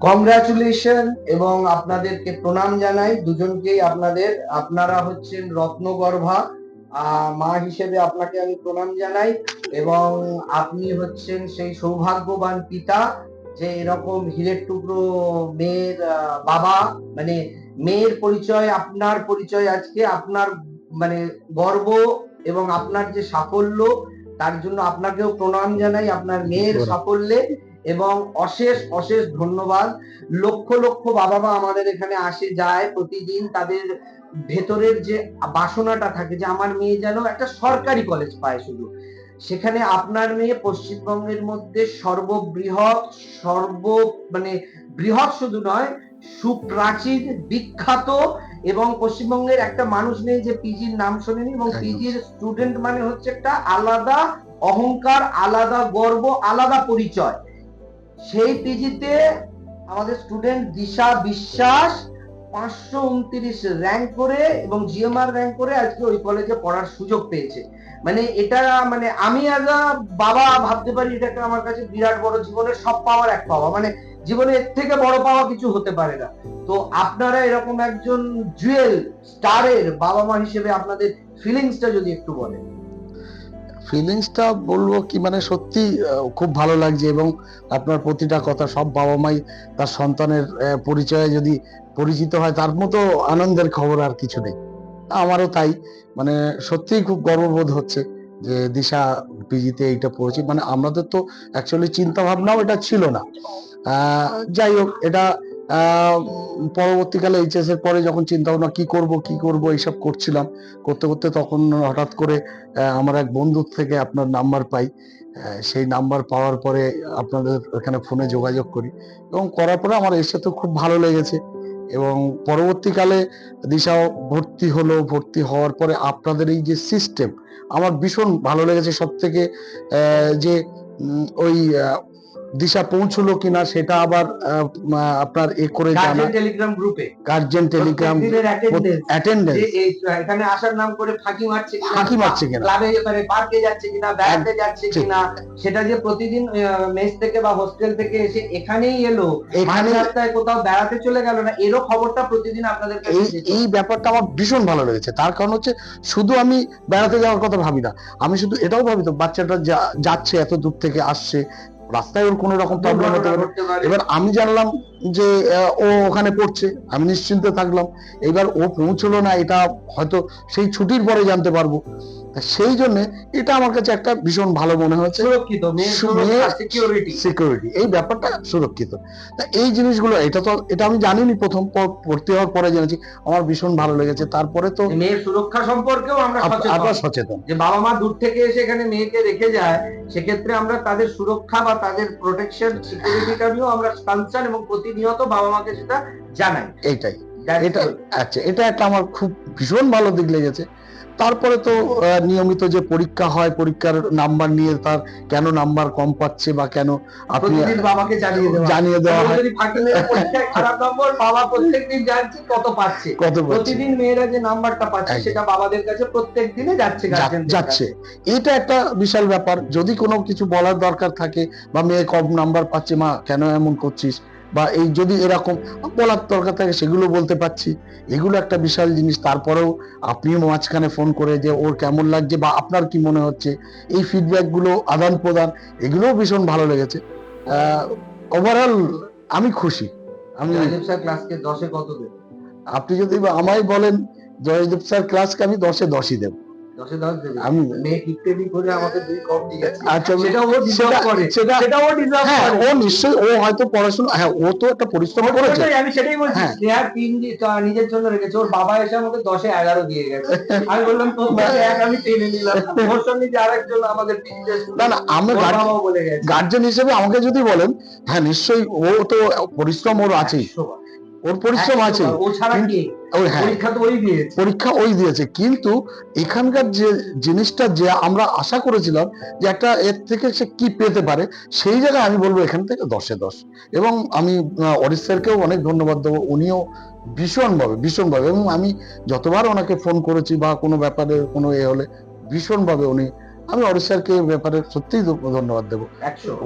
Congratulation এবং আপনাদেরকে প্রণাম জানাই দুজনকেই। আপনারা হচ্ছেন রত্নগর্ভা। মা হিসেবে আপনাকে আমি প্রণাম জানাই এবং আপনি হচ্ছেন সেই সৌভাগ্যবান পিতা যে এরকম হীরের টুকরো মেয়ের বাবা। মানে মেয়ের পরিচয়, আপনার পরিচয় আজকে আপনার মানে গর্ব এবং আপনার যে সাফল্য, তার জন্য আপনাকেও প্রণাম জানাই আপনার মেয়ের সাফল্যে এবং অশেষ অশেষ ধন্যবাদ। লক্ষ লক্ষ বাবা মা আমাদের এখানে আসে যায় প্রতিদিন, তাদের ভেতরের যে বাসনাটা থাকে যে আমার মেয়ে যেন একটা সরকারি কলেজ পায় শুধু, সেখানে আপনার মেয়ে পশ্চিমবঙ্গের মধ্যে সর্ববৃহৎ মানে বৃহৎ শুধু নয়, সুপ্রাচীন, বিখ্যাত। এবং পশ্চিমবঙ্গের একটা মানুষ নেই যে পিজির নাম শোনেনি, এবং পিজির স্টুডেন্ট মানে হচ্ছে একটা আলাদা অহংকার, আলাদা গর্ব, আলাদা পরিচয়। সেই পিজিতে আমাদের স্টুডেন্ট দিশা বিশ্বাস 529 র্যাঙ্ক করে এবং জিএমআর র্যাঙ্ক করে আজকে ওই কলেজে পড়ার সুযোগ পেয়েছে। মানে এটা মানে আমি আজ বাবা ভাবতে পারি এটা একটা আমার কাছে বিরাট বড়, জীবনের সব পাওয়ার এক পাওয়া, মানে জীবনে এর থেকে বড় পাওয়া কিছু হতে পারে না। তো আপনারা এরকম একজন জুয়েল স্টারের বাবা মা হিসেবে আপনাদের ফিলিংসটা যদি একটু বলেন। ফিলিংসটা বলবো কি, মানে সত্যি খুব ভালো লাগছে এবং আপনার প্রতিটা কথা, সব বাবা মাই তার সন্তানের পরিচয়ে যদি পরিচিত হয় তার মতো আনন্দের খবর আর কিছু নেই। আমারও তাই, মানে সত্যিই খুব গর্ববোধ হচ্ছে যে দিশা পিজিতে এইটা পড়েছি। মানে আমাদের তো অ্যাকচুয়ালি চিন্তা ভাবনাও এটা ছিল না। যাই হোক, এটা পরবর্তীকালে এইচএস এর পরে যখন চিন্তা ভাবনা কি করব এইসব করছিলাম, করতে করতে তখন হঠাৎ করে আমার এক বন্ধুর থেকে আপনার নাম্বার পাই। সেই নাম্বার পাওয়ার পরে আপনাদের ওখানে ফোনে যোগাযোগ করি এবং করার পরে আমার এর সাথে খুব ভালো লেগেছে। এবং পরবর্তীকালে দিশাও ভর্তি হলো, ভর্তি হওয়ার পরে আপনাদের এই যে সিস্টেম আমার ভীষণ ভালো লেগেছে। সব থেকে যে ওই দিশা পৌঁছলো কিনা সেটা আবার আপনার করে জানা, টেলিগ্রাম গ্রুপে গার্জেন টেলিগ্রাম অ্যাটেন্ডেন্স, এখানে আসার নাম করে ফাঁকি মারছে কিনা, ক্লাবে মানে পার্কে যাচ্ছে কিনা, বেড়াতে যাচ্ছে কিনা, সেটা যে প্রতিদিন মেস থেকে বা হোস্টেল থেকে এসে এখানেই এলো, এখানে রাস্তায় কোথাও বেড়াতে চলে গেল না, এরও খবরটা প্রতিদিন আপনাদের কাছে এই ব্যাপারটা আমার ভীষণ ভালো লেগেছে। তার কারণ হচ্ছে শুধু আমি বেড়াতে যাওয়ার কথা ভাবি না, আমি শুধু এটাও ভাবি তো বাচ্চাটা যাচ্ছে এত দূর থেকে আসছে, রাস্তায় ওর কোনো রকম প্রবলেম হতে পারে। এবার আমি জানলাম যে ও ওখানে পড়ছে, আমি নিশ্চিন্তে থাকলাম। এবার ও পৌঁছলো না, এটা হয়তো সেই ছুটির পরে জানতে পারবো। সেই জন্য এটা আমার কাছে একটা ভীষণ ভালো মনে হয়েছে, সুরক্ষিত সিকিউরিটি, এই ব্যাপারটা সুরক্ষিত। এই জিনিসগুলো এটা আমি জানিনি, প্রথম ভর্তি হওয়ার পরে জেনেছি, আমার ভীষণ ভালো লেগেছে। তারপরে তো মেয়ের সুরক্ষা সম্পর্কেও আমরা সচেতন যে বাবা মা দূর থেকে এসে এখানে মেয়েকে রেখে যায়, সেক্ষেত্রে আমরা তাদের সুরক্ষা বা তাদের প্রোটেকশন, সিকিউরিটিটা নিয়েও আমরা কনসার্ন এবং প্রতিনিয়ত বাবা মাকে সেটা জানাই। এইটাই, এটা একটা আমার খুব ভীষণ ভালো দিক লেগেছে। তারপরে তো নিয়মিত যে পরীক্ষা হয়, পরীক্ষার নাম্বার নিয়ে তার কেন নাম্বার কম পাচ্ছে বা কেন আপনি বাবাকে জানিয়ে দেওয়া হয়। পরীক্ষায় খারাপ নম্বর, বাবা প্রত্যেকদিন জানছে কত পাচ্ছে, প্রতিদিন মেয়েরা যে নাম্বারটা পাচ্ছে সেটা বাবাদের কাছে প্রত্যেক দিনে যাচ্ছে। এটা একটা বিশাল ব্যাপার। যদি কোনো কিছু বলার দরকার থাকে বা মেয়ে কম নাম্বার পাচ্ছে, মা কেন এমন করছিস, বা এই যদি এরকম বলার দরকার থাকে সেগুলো বলতে পারছি, এগুলো একটা বিশাল জিনিস। তারপরেও আপনিও মাঝখানে ফোন করে যে ওর কেমন লাগছে বা আপনার কি মনে হচ্ছে, এই ফিডব্যাক গুলো আদান প্রদান, এগুলোও ভীষণ ভালো লেগেছে। ওভারঅল আমি খুশি। আমি ক্লাসকে 10-এ কত দেব? আপনি যদি আমায় বলেন জয়দেব স্যার ক্লাসকে আমি 10-এ 10ই দেব। 10-এ 10 দেবে? আমি মেয়ে কিপটেমি করে আমাকে 2 কম দিয়েছে। আচ্ছা, সেটা ও ডিজার্ভ করে, সেটা ও ডিজার্ভ করে। ও নিশ্চয়ই, ও হয়তো পড়াশোনা, হ্যাঁ ও তো একটা পরিশ্রম করেছে। আমি সেটাই বলছি, স্নেহার পিন নিজের জন্য রেখেছে, ওর বাবা এসে আমাকে 10-এ 11 দিয়ে গেছে। আমি বললাম তোর কাছে এক আমি টেনে নিলাম, ওর সঙ্গে যে আরেকজন আমাদের পিন টেস্ট, না আমরা গার্জেন হিসেবে আমাকে যদি বলেন, হ্যাঁ নিশ্চয়ই ও তো পরিশ্রম ওর আছেই, ওর পরিশ্রম আছে, পরীক্ষা ওই দিয়েছে, কিন্তু এখানকার যে জিনিসটা যে আমরা আশা করেছিলাম যে একটা এর থেকে সে কি পেতে পারে, সেই জায়গায় আমি বলবো এখান থেকে 10-এ 10। এবং আমি অরিশ স্যারকেও অনেক ধন্যবাদ দেবো, উনিও ভীষণভাবে এবং আমি যতবার ওনাকে ফোন করেছি বা কোনো ব্যাপারে কোনো হলে ভীষণভাবে আমি অরিশ স্যারকে ব্যাপারে সত্যিই ধন্যবাদ দেবো।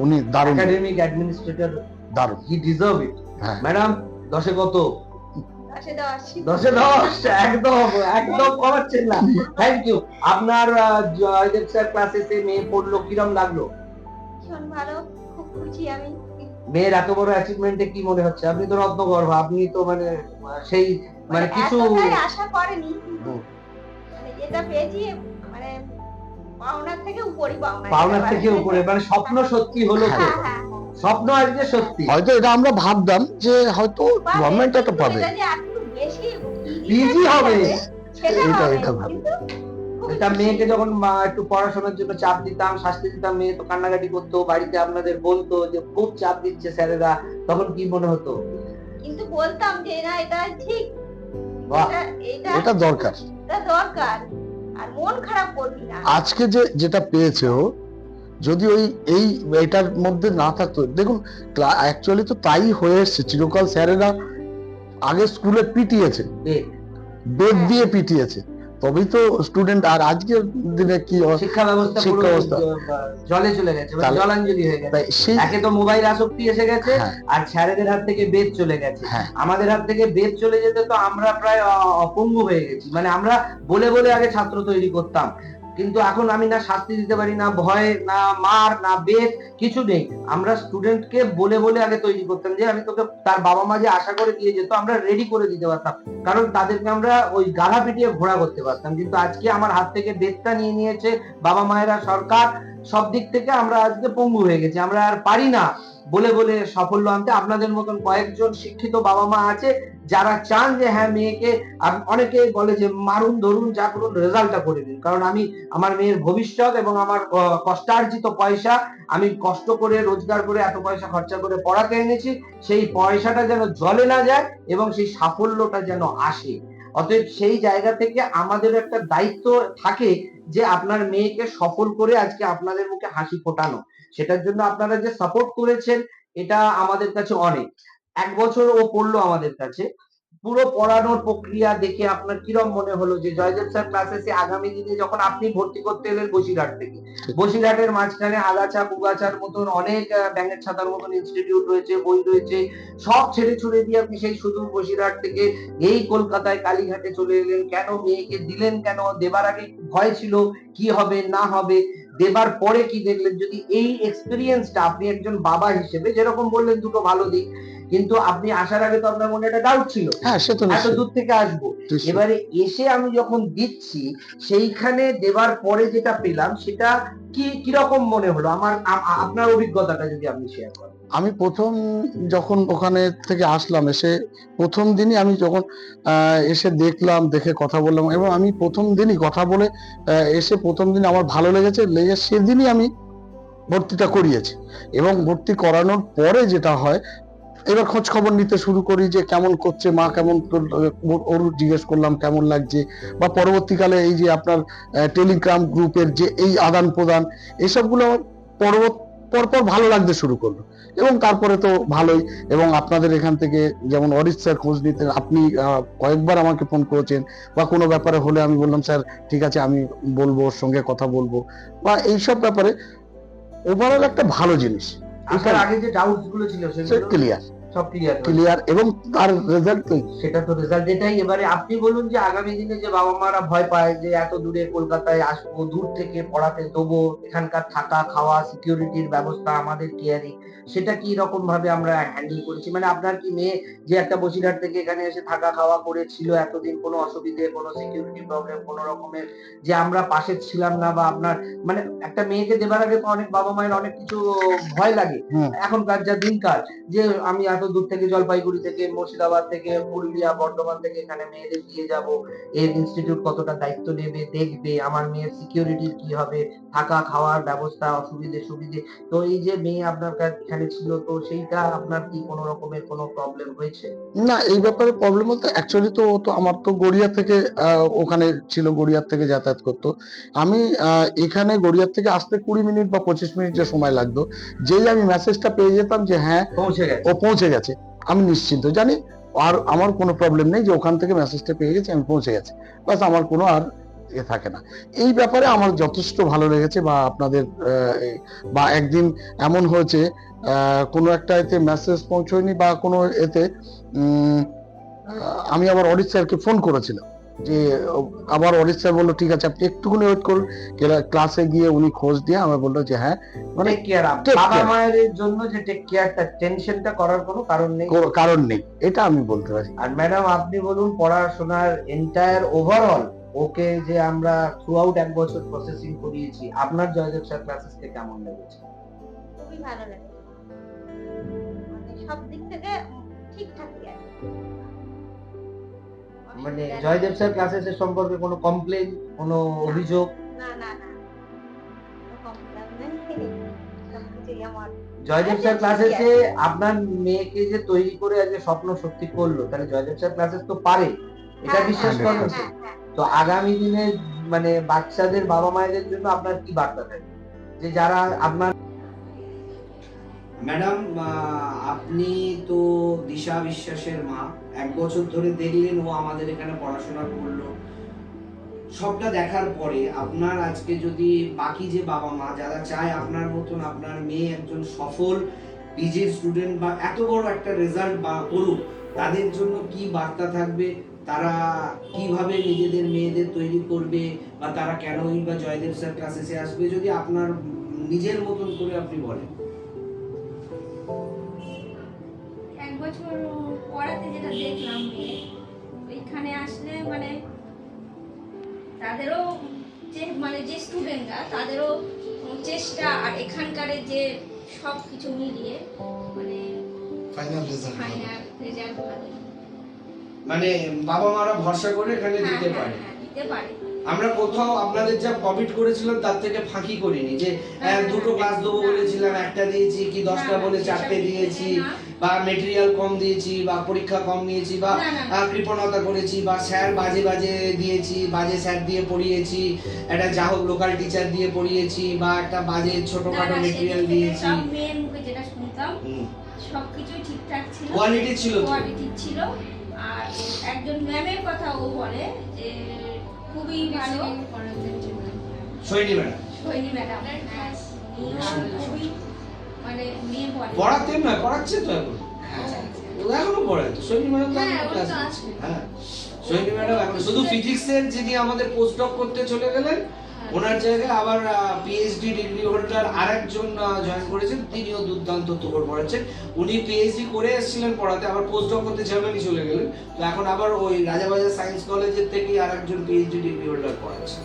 উনি দারুণ, একাডেমিক অ্যাডমিনিস্ট্রেটর, দারুণ, হি ডিজার্ভ ইট। হ্যাঁ। ম্যাডাম 10-এ কত? 10 10 একদম একদম কমাচ্ছেন না। Thank you. আপনার জয়দেব স্যার ক্লাসে মেয়ে পড়লো, কিরম লাগলো? ভীষণ ভালো, খুব খুশি আমি। মেয়ের এত বড় অ্যাচিভমেন্টে কি মনে হচ্ছে? আপনি তো রত্নগর্ভ, আপনি তো মানে সেই মানে কিছু এতটাই আশা করেনি, হুম। মানে যেটা পেয়েছি মানে পাওনার থেকে উপরই পাওনা। পাওনার থেকে উপরে, মানে স্বপ্ন সত্যি হলো তো। হ্যাঁ, হ্যাঁ। স্বপ্ন আজকে সত্যি। হয়তো এটা আমরা ভাবতাম যে হয়তো গভর্নমেন্ট এটা পাবে, এটা যে একটু বেশি ইজি হবে, সেটা এটা হবে, এটা ভাবে। কিন্তু খুবই এটা খুশি। মেয়েকে যখন একটু পড়াশোনার জন্য চাপ দিতাম, শাস্তি দিতাম, মেয়ে তো কান্নাকাটি করতো, বাড়িতে আপনাদের বলতো যে খুব চাপ দিচ্ছে স্যারেরা, তখন কি মনে হতো? কিন্তু বলতাম যে না, এটা ঠিক, বাহ, এটা দরকার। এটা দরকার, আর মন খারাপ করবি না। আজকে যেটা পেয়েছে ও, যদি এই এটার মধ্যে না থাকতো, দেখুন অ্যাকচুয়ালি তো তাই হয়ে এসছে চিরকাল। স্যারেরা আগে স্কুলে পিটিয়েছে, বেদ দিয়ে পিটিয়েছে, তবেই তো স্টুডেন্ট। আর আজকের দিনে কি শিক্ষা ব্যবস্থা পুরো জলে চলে গেছে, মানে জলাঞ্জলি হয়ে গেছে। একে তো মোবাইল আসক্তি এসে গেছে, আর স্যারেদের হাত থেকে বেদ চলে গেছে। আমাদের হাত থেকে বেদ চলে যেতে তো আমরা প্রায় অপঙ্গু হয়ে গেছি। মানে আমরা বলে বলে আগে ছাত্র তৈরি করতাম, কিন্তু এখন আমি না শাস্তি দিতে পারি, না ভয়, না মার, না বেদ, কিছু নেই। আমরা স্টুডেন্টকে বলে বলে আগে তৈরি করতাম, যে আমি তোকে, তার বাবা মা যে আশা করে দিয়ে যেত, আমরা রেডি করে দিতে পারতাম, কারণ তাদেরকে আমরা ওই গাধা পিটিয়ে ঘোড়া করতে পারতাম। কিন্তু আজকে আমার হাত থেকে বেদটা নিয়ে নিয়েছে বাবা মায়েরা, সরকার, সব দিক থেকে আমরা আজকে পঙ্গু হয়ে গেছি। আমরা আর পারি না বলে বলে সাফল্য আনতে। আপনাদের মতন কয়েকজন শিক্ষিত বাবা মা আছে যারা চান যে হ্যাঁ মেয়েকে, অনেকে বলে যে মারুন ধরুন যা করুন, রেজাল্টটা করে দিন, কারণ আমি আমার মেয়ের ভবিষ্যৎ এবং আমার কষ্টার্জিত পয়সা, আমি কষ্ট করে রোজগার করে এত পয়সা খরচা করে পড়াতে এনেছি, সেই পয়সাটা যেন জলে না যায় এবং সেই সাফল্যটা যেন আসে। অতএব সেই জায়গা থেকে আমাদের একটা দায়িত্ব থাকে যে আপনার মেয়েকে সফল করে আজকে আপনাদের মুখে হাসি ফোটানো। সেটার জন্য আপনারা যে সাপোর্ট করেছেন, এটা আমাদের কাছে অনেক। 1 বছর ও পড়লো আমাদের কাছে, পুরো পড়ানোর প্রক্রিয়া দেখে আপনার কিরম মনে হলো যে জয়দেব স্যার ক্লাসে আগামী দিনে যখন আপনি ভর্তি করতে এলেন বসিরহাট থেকে, বসিরহাটের মাঝখানে আগাছা কুগাছার মতন অনেক ব্যাঙের ছাতার মতন ইনস্টিটিউট রয়েছে, বই রয়েছে, সব ছেড়ে ছুড়ে দিয়ে আপনি সেই শুধু বসিরহাট থেকে এই কলকাতায় কালীঘাটে চলে এলেন। কেন মেয়েকে দিলেন? কেন দেবার আগে ভয় ছিল কি হবে না হবে, দেবার পরে কি দেখলেন? যদি এই এক্সপেরিয়েন্সটা আপনি একজন বাবা হিসেবে, যেরকম বললেন দুটো ভালো দিক, কিন্তু আপনি আসার আগে তো আপনার মনে একটা ডাউট ছিল, এত দূর থেকে আসবো, এবারে এসে আমি যখন দিচ্ছি, সেইখানে দেবার পরে যেটা পেলাম সেটা কি কিরকম মনে হলো? আমার আপনার অভিজ্ঞতাটা যদি আপনি শেয়ার করেন। আমি প্রথম যখন ওখানে থেকে আসলাম, এসে প্রথম দিনই আমি যখন এসে দেখলাম, দেখে কথা বললাম, এবং আমি প্রথম দিনই কথা বলে এসে প্রথম দিন আমার ভালো লেগেছে, সেদিনই আমি ভর্তিটা করিয়েছি। এবং ভর্তি করানোর পরে যেটা হয়, এবার খোঁজ খবর নিতে শুরু করি যে কেমন করছে মা, কেমন ওর জিজ্ঞেস করলাম কেমন লাগছে, বা পরবর্তীকালে এই যে আপনার টেলিগ্রাম গ্রুপের যে এই আদান প্রদান, এসবগুলো পরপর ভালো লাগতে শুরু করলো। এবং তারপরে তো ভালোই, এবং আপনাদের এখান থেকে যেমন অরিশ স্যার খোঁজ নিতেন, আপনি কয়েকবার আমাকে ফোন করেছেন, বা কোনো ব্যাপারে হলে আমি বললাম স্যার ঠিক আছে আমি বলবো, ওর সঙ্গে কথা বলবো, বা এইসব ব্যাপারে ওভারঅল একটা ভালো জিনিস। আসার আগে যে ডাউটস গুলো ছিল সেগুলো ক্লিয়ার, সব ক্লিয়ার, এবং তার রেজাল্ট সেটা তো রেজাল্ট এটাই। এবারে আপনি বলুন যে আগামী দিনে যে বাবা মারা ভয় পায় যে এত দূরে কলকাতায় আসবো, দূর থেকে পড়াতে দেবো, এখানকার থাকা খাওয়া সিকিউরিটির ব্যবস্থা আমাদের কেয়ারিং, সেটা কি রকম ভাবে আমরা হ্যান্ডেল করেছি? মানে আপনার কি মেয়ে যে একটা বসিরহাট থেকে এখানে এসে থাকা খাওয়া করেছিল এতদিন, কোনো অসুবিধে, কোনো সিকিউরিটি প্রবলেম, কোনো রকমের যে আমরা পাশে ছিলাম না, বা আপনার মানে একটা মেয়েকে দেবার আগে তো অনেক বাবা মায়ের অনেক কিছু ভয় লাগে, এখনকার যা দিনকাল, যে আমি এত দূর থেকে জলপাইগুড়ি থেকে, মুর্শিদাবাদ থেকে, পুরুলিয়া, বর্ধমান থেকে এখানে মেয়েদের দিয়ে যাব, এর ইনস্টিটিউট কতটা দায়িত্ব নেবে, দেখবে, আমার মেয়ের সিকিউরিটির কি হবে, থাকা খাওয়ার ব্যবস্থা, অসুবিধে সুবিধে। তো এই যে মেয়ে আপনার এখানে ছিল, তো সেইটা আপনার কি কোনো রকমের কোনো প্রবলেম হয়েছে? না, এই ব্যাপারে প্রবলেম বলতে অ্যাকচুয়ালি তো আমার তো গড়িয়া থেকে ওখানে ছিল, গড়িয়ার থেকে যাতায়াত করতো। আমি এখানে গড়িয়ার থেকে আসতে 20 মিনিট বা 25 মিনিটের সময় লাগতো। যেই আমি মেসেজটা পেয়ে যেতাম যে হ্যাঁ ও পৌঁছে গেছে, আমি নিশ্চিন্ত জানি, আর আমার কোনো প্রবলেম নেই যে ওখান থেকে মেসেজটা পেয়ে গেছি, আমি পৌঁছে গেছি, বাস আমার কোনো আর থাকে না। এই ব্যাপারে আমার যথেষ্ট ভালো লেগেছে। বা আপনাদের বা একদিন এমন হয়েছে কোনো একটা এতে মেসেজ পৌঁছয়নি বা কোনো এতে আমি আবার অরিত স্যারকে ফোন করেছিলাম যে আবার অরিত স্যার বললো ঠিক আছে আপনি একটুখানি ওয়েট করুন। ক্লাসে গিয়ে উনি খোঁজ দিয়ে আমার বললো যে হ্যাঁ মানে টেক কেয়ার, take বাবা care। মায়ের জন্য যে টেক কেয়ারটা, টেনশনটা করার কোনো কারণ নেই। কোনো কারণ নেই, এটা আমি বলতে পারি। আর ম্যাডাম আপনি বলুন, পড়াশোনার এন্টায়ার ওভারঅল ওকে যে আমরা থ্রু আউট 1 বছর প্রসেসিং করিয়েছি, আপনার জয়দেব স্যার ক্লাসেসকে কেমন লেগেছে? খুবই ভালো লাগে, মানে সব দিক থেকে ঠিকঠাকই আর কি। মানে জয়দেব স্যার ক্লাসেসের সম্পর্কে কোনো কমপ্লেন, কোনো অভিযোগ? না না না, কোনো complaint নেই। সবকিছুই আমার জয়দেব স্যার ক্লাসেসে আপনার মেয়েকে যে তৈরি করে আজকে স্বপ্ন সত্যি করলো, তাহলে জয়দেব স্যার ক্লাসেস তো পারে, এটা বিশ্বাস হ্যাঁ, করেন? হ্যাঁ, হ্যাঁ। তো আগামী দিনে মানে বাচ্চাদের বাবা মায়েদের জন্য আপনার কি বার্তা থাকবে, যে যারা আপনার? ম্যাডাম আপনি তো দিশা বিশ্বাসের মা, 1 বছর ধরে দেখলেন ও আমাদের এখানে পড়াশোনা করলো, সবটা দেখার পরে আপনার আজকে যদি বাকি যে বাবা মা যারা চায় আপনার মতন আপনার মেয়ে একজন সফল পিজি স্টুডেন্ট বা এত বড় একটা রেজাল্ট বা করুক, তাদের জন্য কি বার্তা থাকবে? তারা কিভাবে নিজেদের মেয়েদের তৈরি করবে, বা তারা কেনই বা জয়দেব স্যার ক্লাসেসে আসবে, যদি আপনার নিজের মতন করে আপনি বলেন। 1 বছর পড়াতে যেটা দেখলাম মেয়ে, এখানে আসলে মানে তাদেরও যে স্টুডেন্টরা তাদেরও চেষ্টা আর এখানকার যে সব কিছু মিলিয়ে মানে ফাইনাল রেজাল্ট ভালো। মানে বাবা মারা ভরসা করে এখানে দিতে পারে। দিতে পারে। আমরা কোথাও আপনাদের যা কমিট করেছিলাম তার থেকে ফাঁকি করিনি, যে দুটো ক্লাস দেবো বলেছিলাম একটা দিয়েছি, কি 10টা বলে 4টে দিয়েছি, বা মেটেরিয়াল কম দিয়েছি, বা পরীক্ষা কম নিয়েছি, বা কৃপণতা করেছি, বা স্যার বাজে বাজে দিয়েছি, বাজে স্যার দিয়ে পড়িয়েছি, একটা যা হোক লোকাল টিচার দিয়ে পড়িয়েছি, বা একটা বাজে ছোটখাটো মেটেরিয়াল দিয়েছি। সব মেয়ের মুখে যেটা শুনতাম সবকিছুই ঠিকঠাক ছিল, কোয়ালিটি ছিল, কোয়ালিটি ছিল। আর একজন ম্যামের কথা ও বলে যে খুবই ভালো সৈনী ম্যাডাম, সৈনী ম্যাডাম খুবই মানে মেয়ে বলে পড়াতেন না, পড়াচ্ছে তো এখন, এখনো পড়ায় তো সৈনী ম্যাডাম। হ্যাঁ সৈনী ম্যাডাম এখন শুধু ফিজিক্সের যিনি আমাদের পোস্ট ডক করতে চলে গেলেন, ওনার জায়গায় আবার পিএইচডি ডিগ্রি হোল্ডার আরেকজন জয়েন করেছেন, তিনিও দুর্দান্ত তোর পড়াচ্ছেন। উনি পিএইচডি করে এসেছিলেন পড়াতে, আবার পোস্ট ডক করতে জার্মানি চলে গেলেন, তো এখন আবার ওই রাজাবাজার সায়েন্স কলেজের থেকেই আরেকজন পিএইচডি ডিগ্রি হোল্ডার পড়াচ্ছেন।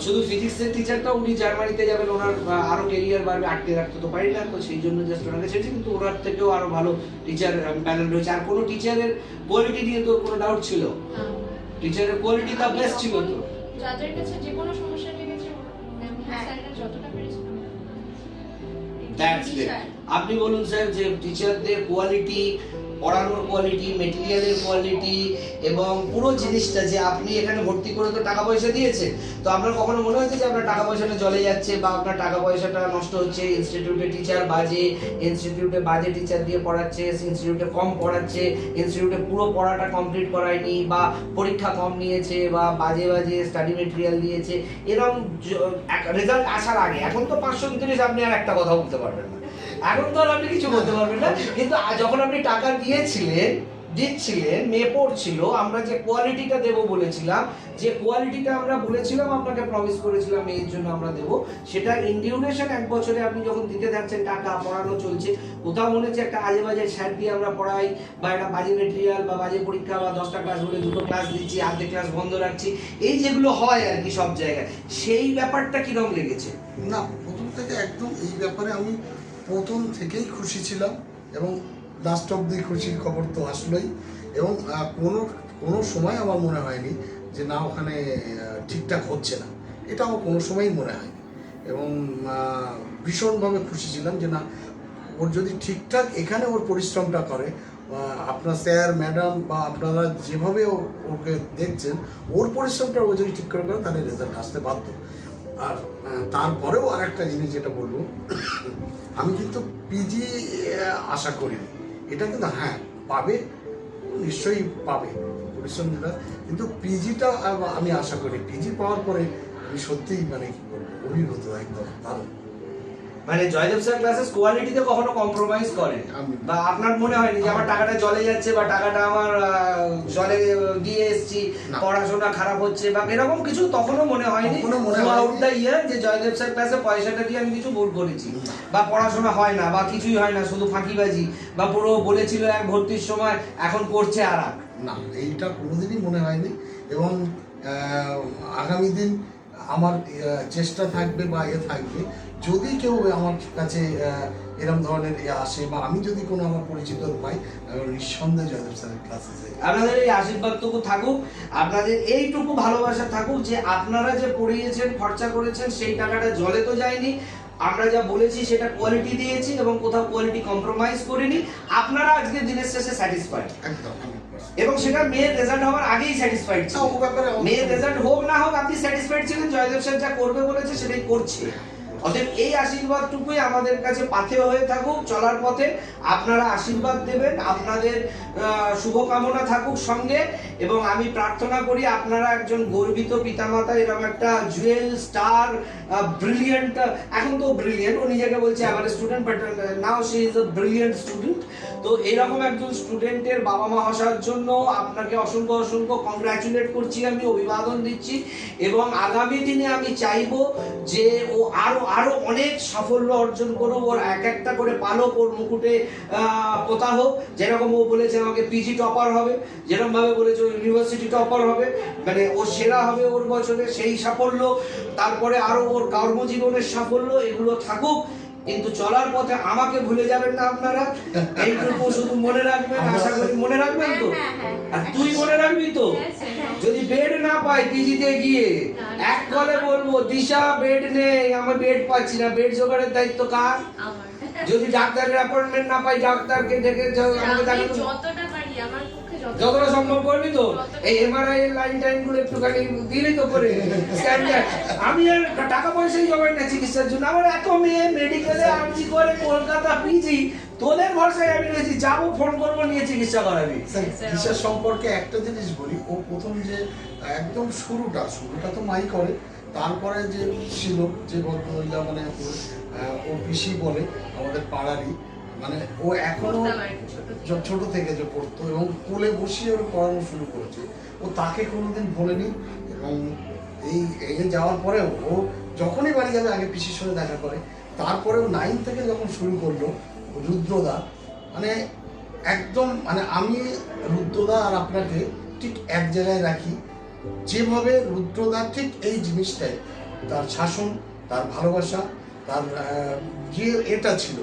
শুধু ফিজিক্সের টিচারটা উনি জার্মানিতে যাবেন, ওনার আরো ক্যারিয়ার বাড়বে, আটকে রাখতে তো পারি না, তো সেই জন্য জাস্ট ওনাকে ছেড়েছি, কিন্তু ওনার থেকেও আরো ভালো টিচার প্যানেল রয়েছে। আর কোনো টিচারের কোয়ালিটি নিয়ে তো কোনো ডাউট ছিল? টিচারের কোয়ালিটি দা বেস্ট ছিল তো। যাদের কাছে যে কোনো সমস্যা লেগেছে স্যাররা যতটা পেরেছে। That's it. আপনি বলুন স্যার, যে টিচারদের কোয়ালিটি, পড়ানোর কোয়ালিটি, মেটেরিয়ালের কোয়ালিটি এবং পুরো জিনিসটা, যে আপনি এখানে ভর্তি করে তো টাকা পয়সা দিয়েছেন, তো আপনার কখনো মনে হয়েছে যে আপনার টাকা পয়সাটা জলে যাচ্ছে, বা আপনার টাকা পয়সাটা নষ্ট হচ্ছে, ইনস্টিটিউটে টিচার বাজে, ইনস্টিটিউটে বাজে টিচার দিয়ে পড়াচ্ছে, ইনস্টিটিউটে কম পড়াচ্ছে, ইনস্টিটিউটে পুরো পড়াটা কমপ্লিট করায়নি, বা পরীক্ষা কম নিয়েছে, বা বাজে বাজে স্টাডি মেটেরিয়াল দিয়েছে, এরকম রেজাল্ট আসার আগে? এখন তো 529 আপনি আর একটা কথা বলতে পারবেন না, এখন তো আর আপনি কিছু বলতে পারবেন না, কিন্তু যখন আপনি টাকা দিচ্ছিলেন, মেয়ে পড়ছিল, আমরা যে কোয়ালিটিটা দেবো বলেছিলাম, যে কোয়ালিটিটা আমরা বলেছিলাম আপনাকে প্রমিস করেছিলাম মেয়ের জন্য আমরা দেবো, সেটা ইন ডিউরেশন 1 বছরে আপনি যখন দিতে যাচ্ছেন, টাকা পড়ানো চলছে, কোথাও মনে হচ্ছে একটা আজে বাজে স্যার দিয়ে আমরা পড়াই, বা একটা বাজে মেটেরিয়াল, বা বাজে পরীক্ষা, বা 10টা ক্লাস বলে 2টো ক্লাস দিচ্ছি, আর্ধেক ক্লাস বন্ধ রাখছি, এই যেগুলো হয় আর কি সব জায়গায়, সেই ব্যাপারটা কিরকম লেগেছে? না, প্রথম থেকে একদম এই ব্যাপারে আমি প্রথম থেকেই খুশি ছিলাম, এবং লাস্ট অব্দি খুশির খবর তো আসলোই, এবং কোনো সময় আমার মনে হয়নি যে না ওখানে ঠিকঠাক হচ্ছে না, এটা আমার কোনো সময়ই মনে হয়নি, এবং ভীষণভাবে খুশি ছিলাম যে না, ওর যদি ঠিকঠাক এখানে ওর পরিশ্রমটা করে, আপনার স্যার ম্যাডাম বা আপনারা যেভাবে ওকে দেখছেন, ওর পরিশ্রমটা ও যদি ঠিক করে করে তাহলে রেজাল্ট আসতে বাধ্য। আর তারপরেও আর একটা জিনিস যেটা বলবো, আমি কিন্তু পিজি আশা করিনি, এটা কিন্তু হ্যাঁ পাবে, নিশ্চয়ই পাবে, পরিশ্রম দিতে হয়। কিন্তু পিজিটা আমি আশা করি পিজি পাওয়ার পরে আমি সত্যিই মানে কি বলবো অভিভূত একদম ভালো। মানে জয়দেব স্যার ক্লাসেস কোয়ালিটিতে কখনো কম্প্রোমাইজ করে বা আপনার মনে হয়নি যে আমার টাকাটা জলে যাচ্ছে বা টাকাটা আমার জলে দিয়ে এসেছি, না। পড়াশোনা খারাপ হচ্ছে বা এরকম কিছু তখনও মনে হয়নি কখনো মনে থ্রু আউট হয়নি। দ্য ইয়ার যে জয়দেব স্যার ক্লাসে পয়সাটা দিয়ে আমি কিছু ভুল করেছি না। বা পড়াশোনা হয় না বা কিছুই হয় না, শুধু ফাঁকিবাজি বা পুরো বলেছিল এক ভর্তির সময় এখন করছে আর এক। না, এইটা কোনোদিনই মনে হয়নি। এবং আগামী দিন আমার চেষ্টা থাকবে বা থাকবে, যদি কেউ আমার কাছে এরকম ধরনের আসে বা আমি যদি কোনো আমার পরিচিত পাই, আমি নিঃসন্দেহে জয়দেব স্যারের ক্লাসে যাই। আপনাদের এই আশীর্বাদটুকু থাকুক, আপনাদের এইটুকু ভালোবাসা থাকুক যে আপনারা যে পড়িয়েছেন, খরচা করেছেন, সেই টাকাটা জলে তো যায়নি। আমরা যা বলেছি সেটা কোয়ালিটি দিয়েছি এবং কোথাও কোয়ালিটি কম্প্রোমাইজ করিনি। আপনারা আজকে দিনের শেষে স্যাটিসফাইড একদম এবং সেটা মেয়ের রেজাল্ট হওয়ার আগেই স্যাটিসফাইড ছিল। ও ব্যাপারে মেয়ের রেজাল্ট হোক না হোক আপনি স্যাটিসফাইড ছিলেন, জয়দেব স্যার যা করবে বলেছে সেটাই করছে। অতএব এই আশীর্বাদটুকুই আমাদের কাছে পাথেয় হয়ে থাকুক চলার পথে। আপনারা আশীর্বাদ দেবেন, আপনাদের শুভকামনা থাকুক সঙ্গে। এবং আমি প্রার্থনা করি আপনারা একজন গর্বিত পিতামাতা, এরকম একটা জুয়েল স্টার ব্রিলিয়েন্ট, এখন তো ব্রিলিয়েন্ট, ও নিজেকে বলছে average student, but now she is a brilliant student. তো এরকম একজন স্টুডেন্টের বাবা মা হওয়ার জন্য আপনাকে অসংখ্য অসংখ্য কংগ্রাচুলেট করছি, আমি অভিবাদন দিচ্ছি। এবং আগামী দিনে আমি চাইবো যে ও আরো আরো অনেক সাফল্য অর্জন করুক, ওর এক একটা করে পালক ওর মুকুটে পোতা হোক। যেরকম ও বলেছে আমাকে পিজি টপার হবে, যেরকম ভাবে বলেছে ও ইউনিভার্সিটি টপার হবে, মানে ও সেরা হবে ওর বছরে, সেই সাফল্য। তারপরে আরো ওর কর্মজীবনের সাফল্য, এগুলো থাকুক। কিন্তু চলার পথে আমাকে ভুলে যাবেন না আপনারা, এইটুকু শুধু মনে রাখবেন। আশা করি মনে রাখবেন তো। আর তুই মনে রাখবি তো, যদি বেড না পাই পিজিতে গিয়ে এক কলে বলবো দিশা বেড নেই, আমার বেড পাচ্ছি না, বেড জোগাড়ের দায়িত্ব কার? যদি ডাক্তারের অ্যাপয়েন্টমেন্ট না পাই, ডাক্তারকে ডেকে আমাকে দেখাতে যতটা সম্ভব করবি তো। এই এমআরআই এর লাইন টাইন গুলো একটুখানি দিলি তো করে স্ট্যান্ডার্ড। আমি আর টাকা পয়সাই জমাই না চিকিৎসার জন্য, আমার এত মেয়ে মেডিকেলে আর্জি করে কলকাতা পিজি, তোদের ভরসায় আমি রয়েছি, যাবো ফোন করবো নিয়ে চিকিৎসা করাবি। দিশার সম্পর্কে একটা জিনিস বলি, ও প্রথম যে একদম শুরুটা তো মাই করে, তারপরে যে ছিল যে ভদ্রমহিলা, মানে ও পিসি বলে আমাদের পাড়ারই, মানে ও এখনো ছোট থেকে যে পড়তো এবং কোলে বসিয়ে ওর পড়ানো শুরু করেছে, ও তাকে কোনোদিন বলেনি। এবং এই যাওয়ার পরেও ও যখনই বাড়ি যাবে আগে পিসির সঙ্গে দেখা করে। তারপরেও 9 থেকে যখন শুরু করলো রুদ্রদা, মানে একদম মানে আমি রুদ্রদা আর আপনাকে ঠিক এক জায়গায় রাখি। যেভাবে রুদ্রদা ঠিক এই জিনিসটাই, তার শাসন, তার ভালোবাসা, তার যে এটা ছিল,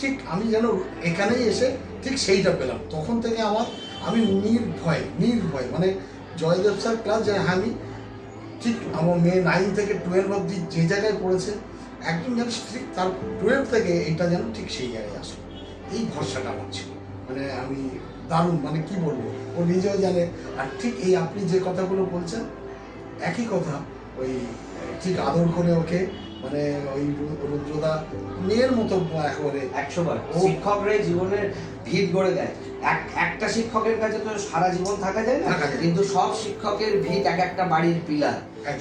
ঠিক আমি যেন এখানেই এসে ঠিক সেইটা পেলাম। তখন থেকে আমি নির্ভয় মানে জয়দেব স্যার ক্লাস, যে আমি ঠিক আমার মেয়ে 9 থেকে 12 অবধি যে জায়গায় পড়েছে, একদম যেন ঠিক তার 12 থেকে এটা যেন ঠিক সেই জায়গায় আসে, এই ভরসাটা আমার ছিল। মানে আমি দারুণ, মানে কি বলবো, ও নিজেও জানে। আর ঠিক এই আপনি যে কথাগুলো বলছেন একই কথা, ওই ঠিক আদর করে ওকে, মানে ওই রুদ্রদা মেয়ের মতো একেবারে 100 বার। শিক্ষকরা জীবনের ভিত গড়ে দেয়। একটা শিক্ষকের কাছে তো সারা জীবন থাকা যায় না, কিন্তু সব শিক্ষকের ভিত এক একটা বাড়ির পিলার,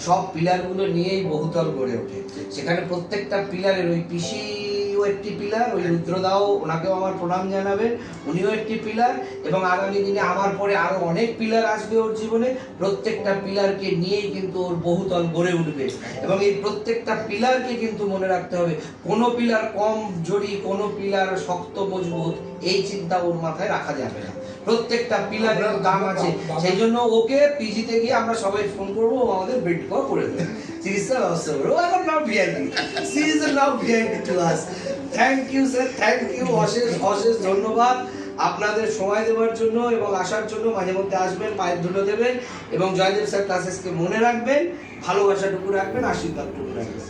সব পিলারগুলো নিয়েই বহুতল গড়ে ওঠে। সেখানে প্রত্যেকটা পিলারের, ওই পিসিও একটি পিলার, ওই রুদ্রদাও, ওনাকেও আমার প্রণাম জানাবেন, উনিও একটি পিলার। এবং আগামী দিনে আমার পরে আরো অনেক পিলার আসবে ওর জীবনে, প্রত্যেকটা পিলারকে নিয়েই কিন্তু ওর বহুতল গড়ে উঠবে। এবং এই প্রত্যেকটা পিলারকে কিন্তু মনে রাখতে হবে, কোনো পিলার কম জড়ি, কোনো পিলার শক্ত মজবুত, এই চিন্তা ওর মাথায় রাখা যাবে না। প্রত্যেকটা পিলারের দাম আছে, সেই জন্য ওকে পিজিতে গিয়ে আমরা সবাই ফোন করবো, ও আমাদের বেড করে দেবে, চিকিৎসার ব্যবস্থা করবো। ও এখন now VIP, she is now VIP to us. Thank you sir, thank you, অশেষ ধন্যবাদ আপনাদের সময় দেওয়ার জন্য এবং আসার জন্য। মাঝে মধ্যে আসবেন, পায়ের ধুলো দেবেন এবং জয়দেব স্যার ক্লাসেসকে মনে রাখবেন, ভালোবাসাটুকু রাখবেন, আশীর্বাদটুকু রাখবেন।